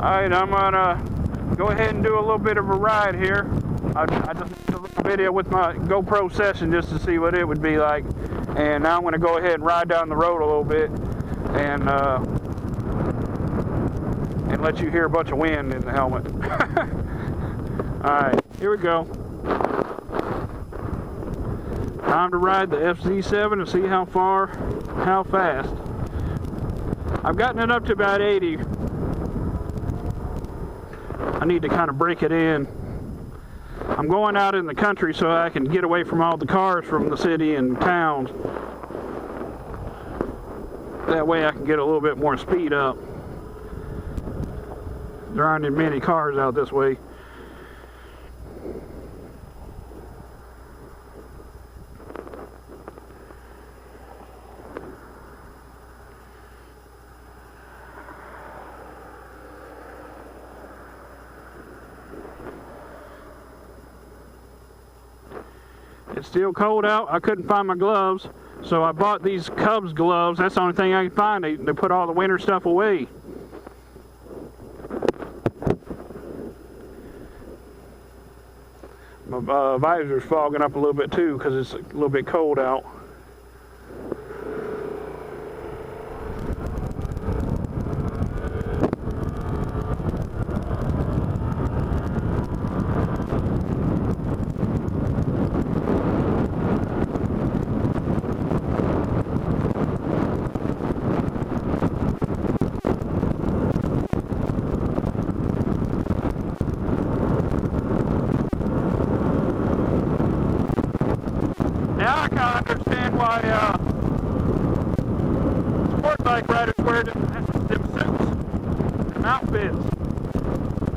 Alright, I'm gonna go ahead and do a little bit of a ride here. I just did a little video with my GoPro session just to see what it would be like. And now I'm gonna go ahead and ride down the road a little bit and let you hear a bunch of wind in the helmet. Alright, here we go. Time to ride the FZ7 and see how fast. I've gotten it up to about 80. I need to kind of break it in. I'm going out in the country so I can get away from all the cars from the city and towns. That way I can get a little bit more speed up. There aren't as many cars out this way. It's still cold out. I couldn't find my gloves, so I bought these Cubs gloves. That's the only thing I can find. They put all the winter stuff away. My visor's fogging up a little bit too because it's a little bit cold out. Now I kind of understand why sport bike riders wear them suits, them outfits,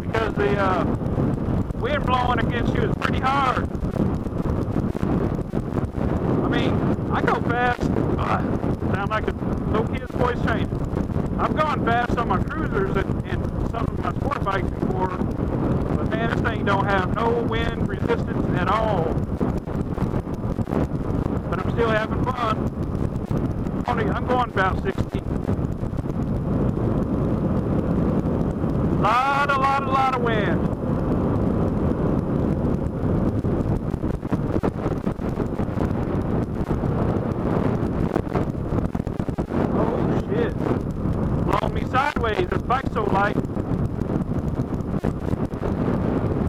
because the wind blowing against you is pretty hard. I mean, I go fast. Sound like a little kid's voice changing. I've gone fast on my cruisers and some of my sport bikes before, but man, this thing don't have no wind resistance at all. But I'm still having fun. I'm going about 60. Lot of wind. Oh shit. Blowing me sideways. This bike's so light.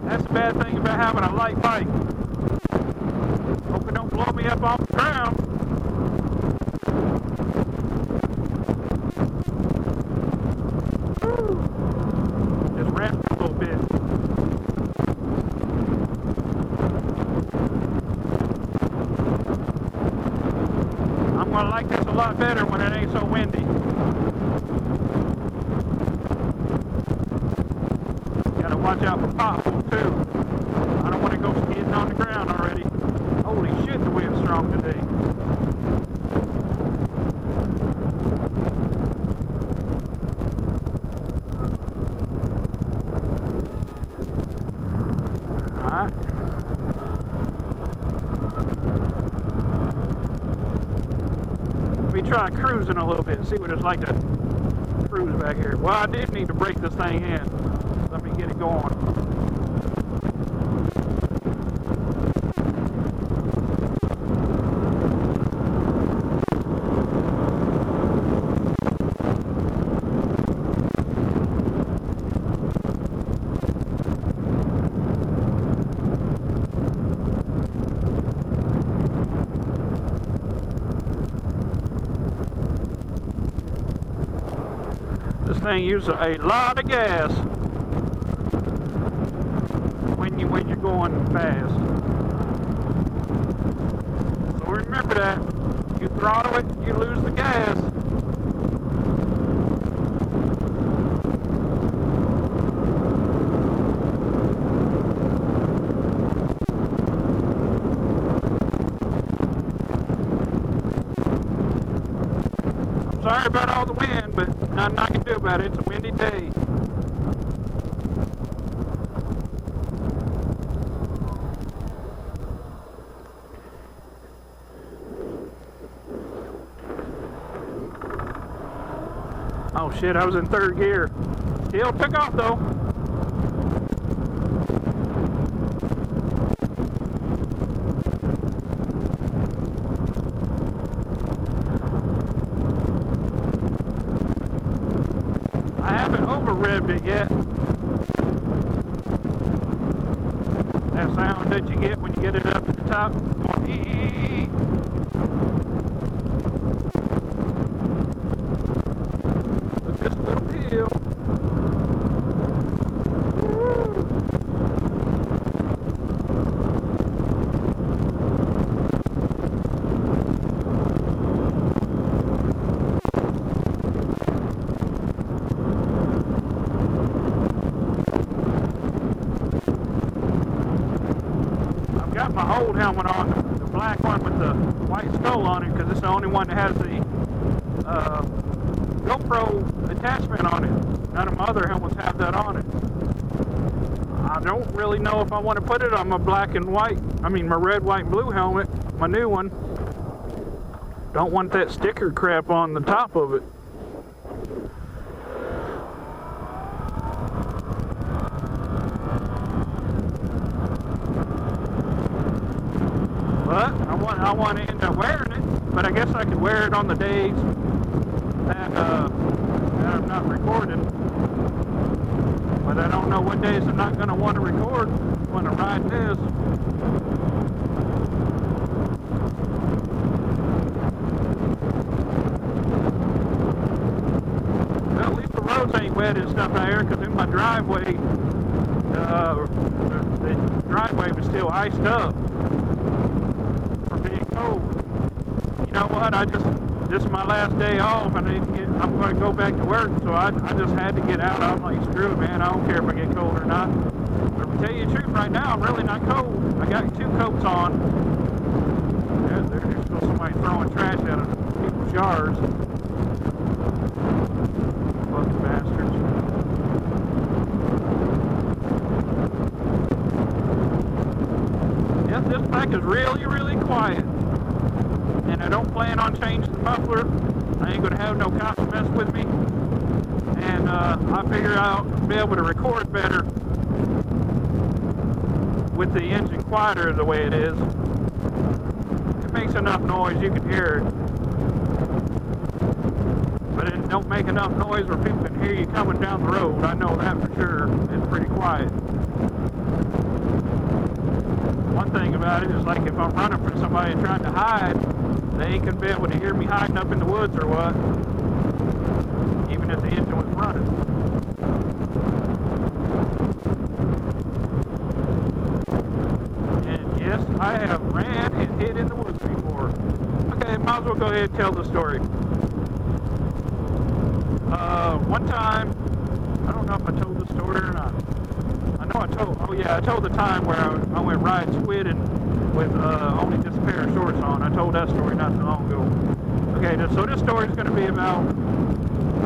That's the bad thing about having a light bike. Hope it don't blow me up off the ground. Woo. Just ramped a little bit. I'm gonna like this a lot better when it ain't so windy. Gotta watch out for potholes too. I don't want to go skidding on the ground already. Holy shit, the wind's strong today. Alright. Let me try cruising a little bit and see what it's like to cruise back here. Well, I did need to break this thing in. Let me get it going. This thing uses a lot of gas when you're going fast. So remember that. You throttle it, you lose the gas. I'm sorry about all the wind, but nothing I can do about it. It's a windy day. Oh shit, I was in third gear. Still took off though. I haven't over-revved it yet. That sound that you get when you get it up at the top. Look at this little hill. Got my old helmet on, the black one with the white skull on it, because it's the only one that has the GoPro attachment on it. None of my other helmets have that on it. I don't really know if I want to put it on my black and white, my red, white, and blue helmet, my new one. Don't want that sticker crap on the top of it. But I want to end up wearing it, but I guess I could wear it on the days that I'm not recording. But I don't know what days I'm not going to want to record when I ride this. Well, at least the roads ain't wet and stuff out here, because in my driveway, the driveway was still iced up. You know what, this is my last day off, and I'm going to go back to work, so I just had to get out. I'm like, screw it, man, I don't care if I get cold or not. But to tell you the truth, right now, I'm really not cold. I got 2 coats on. Yeah, there's still somebody throwing trash out of people's yards. Fucking bastards. Yep, this pack is really, really quiet. And I don't plan on changing the muffler. I ain't going to have no cops mess with me. And I figure I'll be able to record better with the engine quieter the way it is. It makes enough noise, you can hear it. But it don't make enough noise where people can hear you coming down the road. I know that for sure. It's pretty quiet. One thing about it is, like, if I'm running from somebody trying to hide, they ain't gonna be able to hear me hiding up in the woods or what, even if the engine was running. And yes, I have ran and hid in the woods before. Okay, might as well go ahead and tell the story. One time, I don't know if I told the story or not. I know I told the time where I went ride squidding with only just a pair of shorts on. I told that story not too long ago. Okay, so this story is going to be about,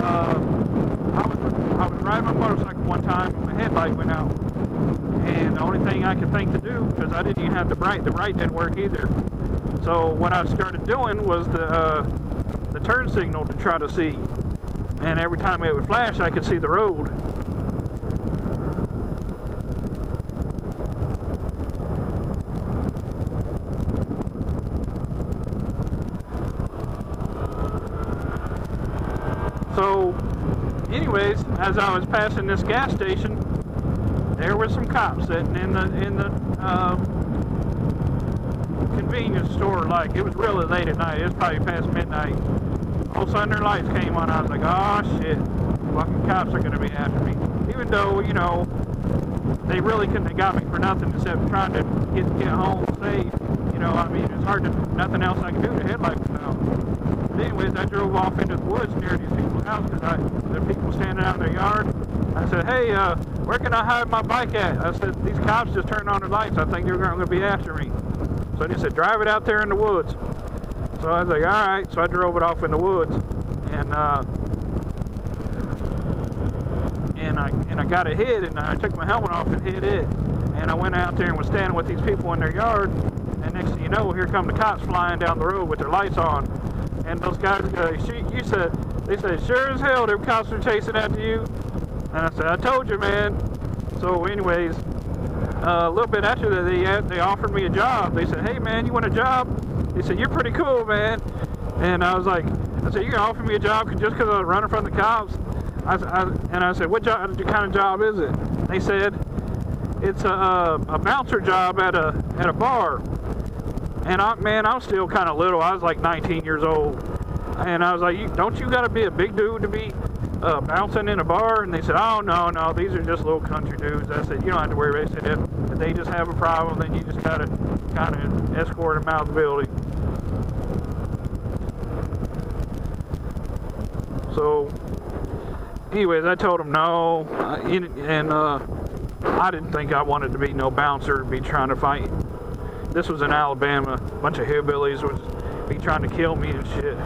I was riding my motorcycle one time and my headlight went out. And the only thing I could think to do, because I didn't even have the bright didn't work either. So what I started doing was the turn signal to try to see. And every time it would flash, I could see the road. So, anyways, as I was passing this gas station, there were some cops sitting in the convenience store. Like, it was really late at night. It was probably past midnight. All of a sudden, their lights came on. I was like, oh shit, fucking cops are gonna be after me. Even though, you know, they really couldn't have got me for nothing except trying to get home safe. You know, I mean, it's hard to, nothing else I could do. The headlight was out. But anyways, I drove off into the woods near these people's house because there are people standing out in their yard. I said, hey, where can I hide my bike at? I said, these cops just turned on their lights. I think they're going to be after me. So they said, drive it out there in the woods. So I was like, all right. So I drove it off in the woods, and I got it hid, and I took my helmet off and hid it. And I went out there and was standing with these people in their yard. And next thing you know, here come the cops flying down the road with their lights on. And those guys, they said, sure as hell, them cops are chasing after you. And I said, I told you, man. So anyways, a little bit after that, they offered me a job. They said, hey, man, you want a job? They said, you're pretty cool, man. And I said, you're going to offer me a job just because I was running from the cops? I said, what kind of job is it? They said, it's a bouncer job at a bar. And I was still kind of little. I was like 19 years old. And I was like, don't you got to be a big dude to be bouncing in a bar? And they said, oh, no, these are just little country dudes. I said, you don't have to worry about it. They said, if they just have a problem, then you just got to kind of escort them out of the building. So, anyways, I told them no. And I didn't think I wanted to be no bouncer, to be trying to fight. This was in Alabama. A bunch of hillbillies would be trying to kill me and shit.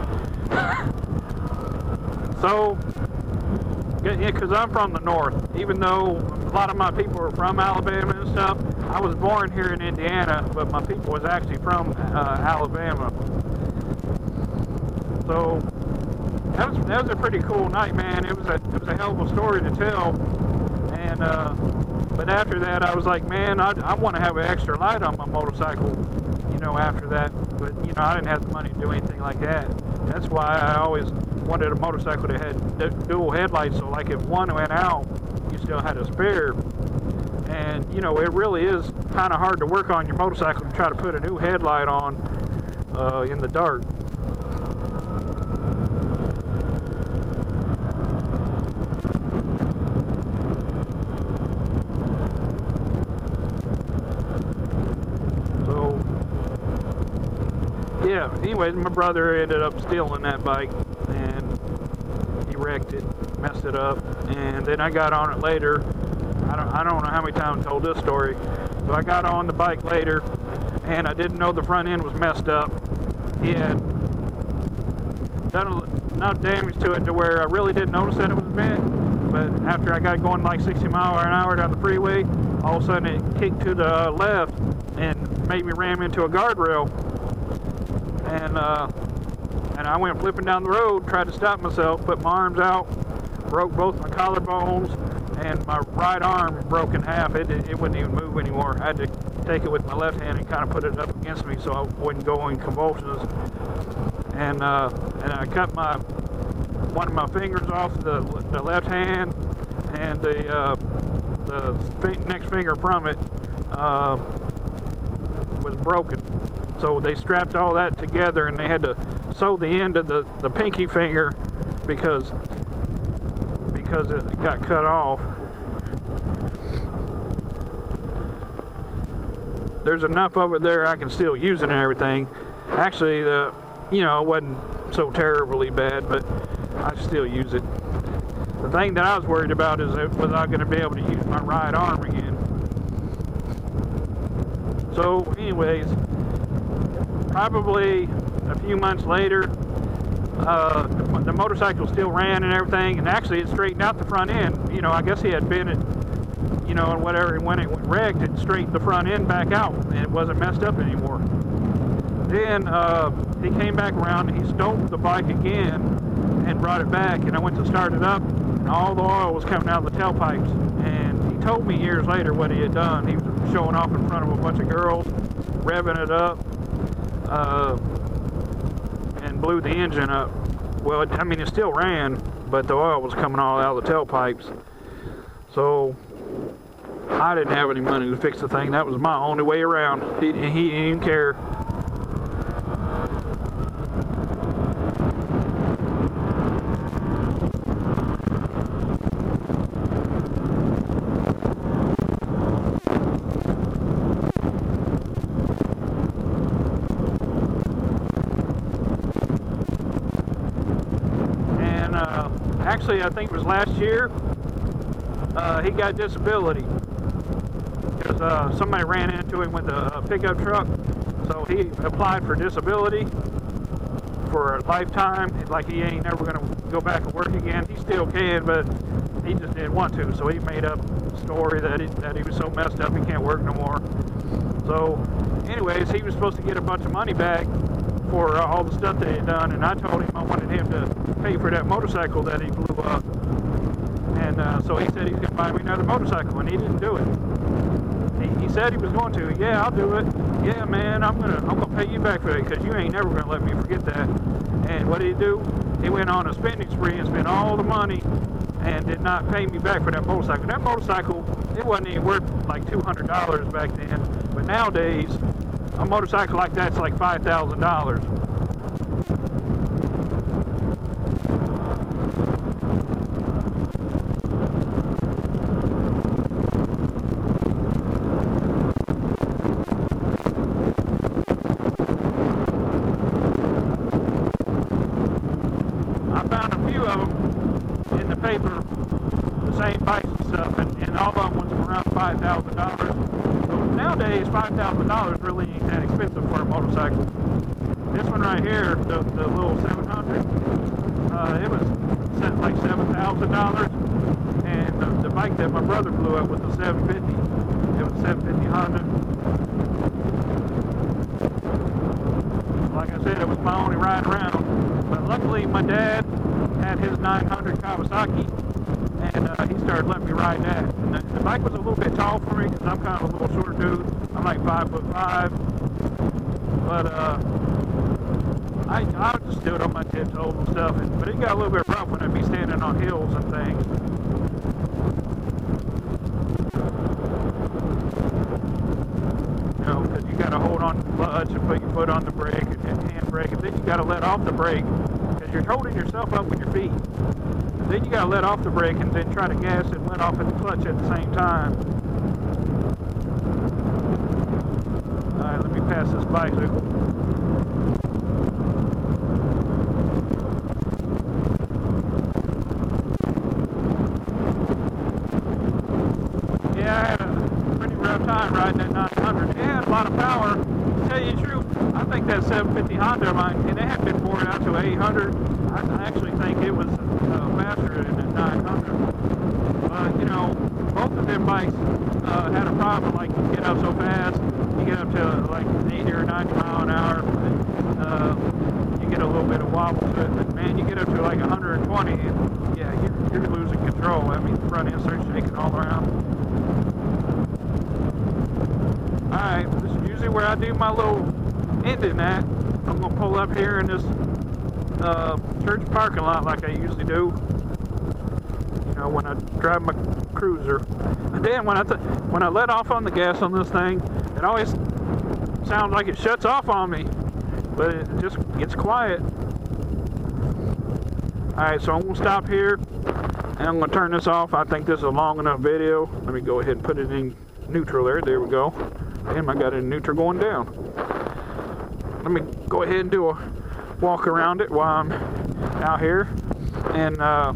So, yeah, because I'm from the north. Even though a lot of my people are from Alabama and stuff, I was born here in Indiana, but my people was actually from Alabama. So, that was a pretty cool night, man. It was a hell of a story to tell. And but after that, I was like, man, I want to have an extra light on my motorcycle. After that, but I didn't have the money to do anything like that. That's why I always wanted a motorcycle that had dual headlights, so like if one went out, you still had a spare. And it really is kind of hard to work on your motorcycle to try to put a new headlight on in the dark. Yeah, anyways, my brother ended up stealing that bike, and he wrecked it, messed it up, and then I got on it later. I don't know how many times I told this story. So I got on the bike later, and I didn't know the front end was messed up. He had done enough damage to it to where I really didn't notice that it was bent, but after I got going like 60 miles an hour down the freeway, all of a sudden it kicked to the left and made me ram into a guardrail. And I went flipping down the road, tried to stop myself, put my arms out, broke both my collarbones, and my right arm broke in half. It wouldn't even move anymore. I had to take it with my left hand and kind of put it up against me so I wouldn't go in convulsions. And I cut one of my fingers off the left hand, and the next finger from it was broken. So they strapped all that together, and they had to sew the end of the pinky finger because it got cut off. There's enough of it there I can still use it and everything. Actually, it wasn't so terribly bad, but I still use it. The thing that I was worried about is was I going to be able to use my right arm again. So, anyways, probably a few months later, the motorcycle still ran and everything, and actually it straightened out the front end. I guess he had bent it, and whatever, and when it wrecked, it straightened the front end back out, and it wasn't messed up anymore. Then he came back around, and he stole the bike again and brought it back, and I went to start it up, and all the oil was coming out of the tailpipes. And he told me years later what he had done. He was showing off in front of a bunch of girls, revving it up, and blew the engine up. Well, it still ran, but the oil was coming all out of the tailpipes. So I didn't have any money to fix the thing. That was my only way around. He didn't even care. Actually, I think it was last year, he got disability because somebody ran into him with a pickup truck. So he applied for disability for a lifetime. Like he ain't never going to go back and work again. He still can, but he just didn't want to. So he made up a story that he was so messed up he can't work no more. So anyways, he was supposed to get a bunch of money back for all the stuff that he had done, and I told him I wanted him to pay for that motorcycle that he blew up. And And so he said he's going to buy me another motorcycle, and he didn't do it. He said he was going to. Yeah, I'll do it. Yeah, man, I'm gonna pay you back for it, because you ain't never gonna let me forget that. And what did he do? He went on a spending spree and spent all the money and did not pay me back for that motorcycle. That motorcycle, it wasn't even worth like $200 back then, but nowadays a motorcycle like that's like $5,000. Paper, the same bikes and stuff, and all of them was around $5,000. So nowadays, $5,000 really ain't that expensive for a motorcycle. This one right here, the little 700, it was like $7,000, and the bike that my brother blew up was a 750. It was a 750 Honda. Like I said, it was my only ride around. But luckily, my dad had his 900 Kawasaki, and he started letting me ride that. And the bike was a little bit tall for me, because I'm kind of a little shorter dude. I'm like 5'5", but I just stood on my tiptoes and stuff. But it got a little bit rough when I'd be standing on hills and things. You know, because you got to hold on to the clutch and put your foot on the brake and hand brake, and then you got to let off the brake. You're holding yourself up with your feet. Then you gotta let off the brake and then try to gas and let off at the clutch at the same time. Alright, let me pass this bicycle. Yeah, I had a pretty rough time riding that 900. It had a lot of power. To tell you the truth, I think that 750 Honda of mine, and it had been poured out to 800. I actually think it was faster than the 900. But, you know, both of them bikes had a problem. Like, you get up so fast, you get up to like 80 or 90 mile an hour, and you get a little bit of wobble to it. But, man, you get up to like 120, and yeah, you're losing control. I mean, the front end starts shaking all around. Alright, this is usually where I do my little ending at. I'm going to pull up here in this church parking lot like I usually do, you know, when I drive my cruiser. And then when I let off on the gas on this thing, it always sounds like it shuts off on me, but it just gets quiet. Alright, so I'm going to stop here, and I'm going to turn this off. I think this is a long enough video. Let me go ahead and put it in neutral there. There we go. And I got it in neutral going down. Let me go ahead and do a walk around it while I'm out here. And I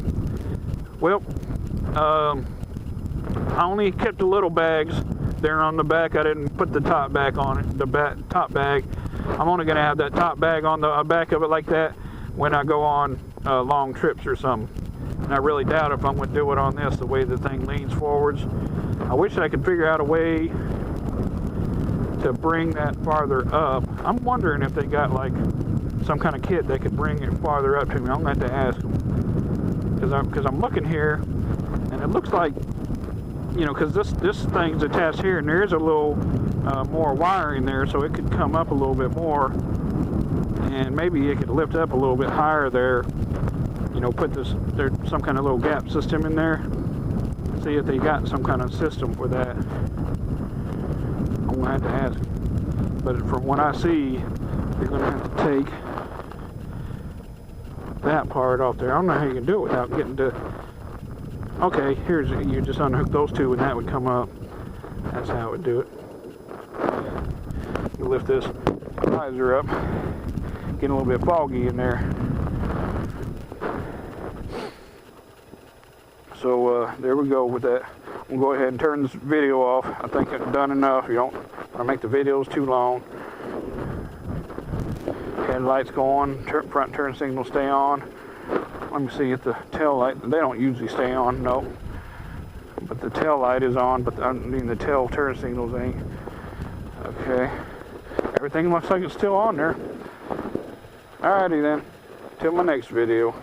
only kept the little bags there on the back. I didn't put the top back on it, the top bag. I'm only going to have that top bag on the back of it like that when I go on long trips or something. And I really doubt if I'm going to do it on this, the way the thing leans forwards. I wish I could figure out a way to bring that farther up. I'm wondering if they got like some kind of kit that could bring it farther up to me. I'm going to have to ask them, because I'm looking here, and it looks like, you know, because this thing's attached here, and there is a little more wiring there, so it could come up a little bit more, and maybe it could lift up a little bit higher there. You know, put there's some kind of little gap system in there. See if they got some kind of system for that. I'm gonna have to ask. But from what I see, you're gonna have to take that part off there. I don't know how you can do it without getting to. Okay, here's, you just unhook those two and that would come up. That's how it would do it. You lift this visor up, getting a little bit foggy in there. So there we go with that. We'll go ahead and turn this video off. I think it's done enough. You don't want to make the videos too long. Headlights go on, front turn signals stay on. Let me see if the tail light, they don't usually stay on, no. But the tail light is on, but I mean the tail turn signals ain't. Okay. Everything looks like it's still on there. Alrighty then. Till my next video.